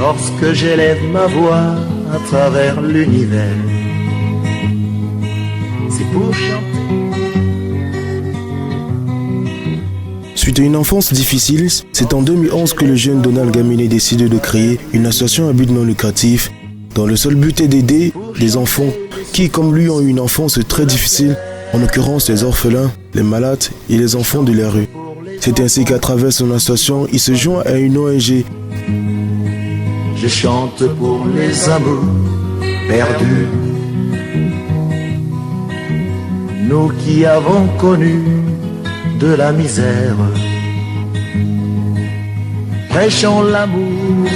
lorsque j'élève ma voix à travers l'univers. C'est pour chanter. Suite à une enfance difficile, c'est en 2011 que le jeune Donald Gaminé décide de créer une association à but non lucratif dont le seul but est d'aider des enfants qui, comme lui, ont eu une enfance très difficile, en l'occurrence les orphelins, les malades et les enfants de la rue. C'est ainsi qu'à travers son association, il se joint à une ONG. Je chante pour les amours perdus, nous qui avons connu de la misère, prêchons l'amour.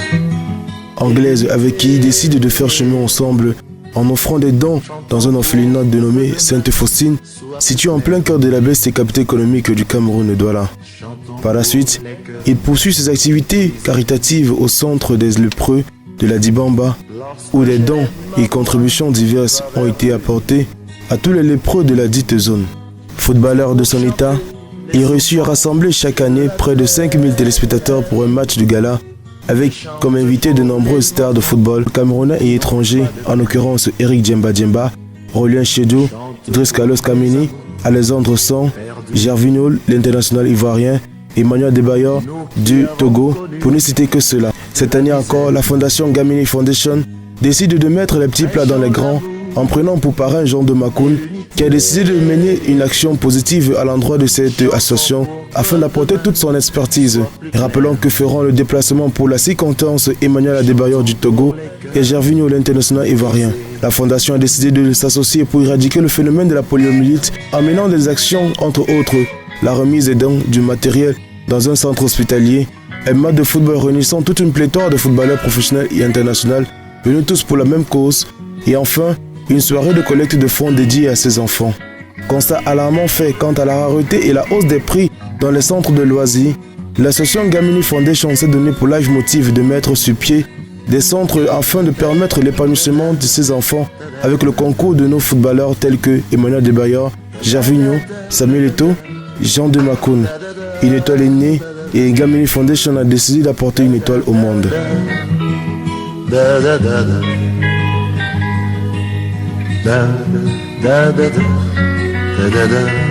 Anglaise avec qui il décide de faire chemin ensemble en offrant des dons dans un orphelinat dénommé Sainte-Faustine, situé en plein cœur de la baisse des capitale économique du Cameroun, Douala. Par la suite, il poursuit ses activités caritatives au centre des lépreux de la Dibamba, où des dons et contributions diverses ont été apportés à tous les lépreux de la dite zone. Footballeur de son état, il réussit à rassembler chaque année près de 5000 téléspectateurs pour un match de gala, avec comme invité de nombreuses stars de football camerounais et étrangers, en l'occurrence Eric Djemba Djemba, Rolien Chedou, Idriss Carlos Kameni, Alexandre Son, Gervinho, l'international ivoirien, Emmanuel Adebayor du Togo, pour ne citer que cela. Cette année encore, la fondation Gamini Foundation décide de mettre les petits plats dans les grands en prenant pour parrain Jean de Makoun, qui a décidé de mener une action positive à l'endroit de cette association afin d'apporter toute son expertise. Rappelons que feront le déplacement pour la circonstance Emmanuel Adebayor du Togo et Gervinho, l'international ivoirien. La fondation a décidé de s'associer pour éradiquer le phénomène de la poliomyélite en menant des actions, entre autres, la remise des dons du matériel dans un centre hospitalier, un match de football réunissant toute une pléthore de footballeurs professionnels et internationaux, venus tous pour la même cause, et enfin, une soirée de collecte de fonds dédiée à ces enfants. Constat alarmant fait quant à la rareté et la hausse des prix dans les centres de loisirs, l'association Gamini Foundation s'est donné pour l'âge motif de mettre sur pied des centres afin de permettre l'épanouissement de ces enfants avec le concours de nos footballeurs tels que Emmanuel Adebayor, Gervinho, Samuel Eto'o, Jean de Makoun. Une étoile est née et Gamini Foundation a décidé d'apporter une étoile au monde. Da da da da. Da da da da da da da.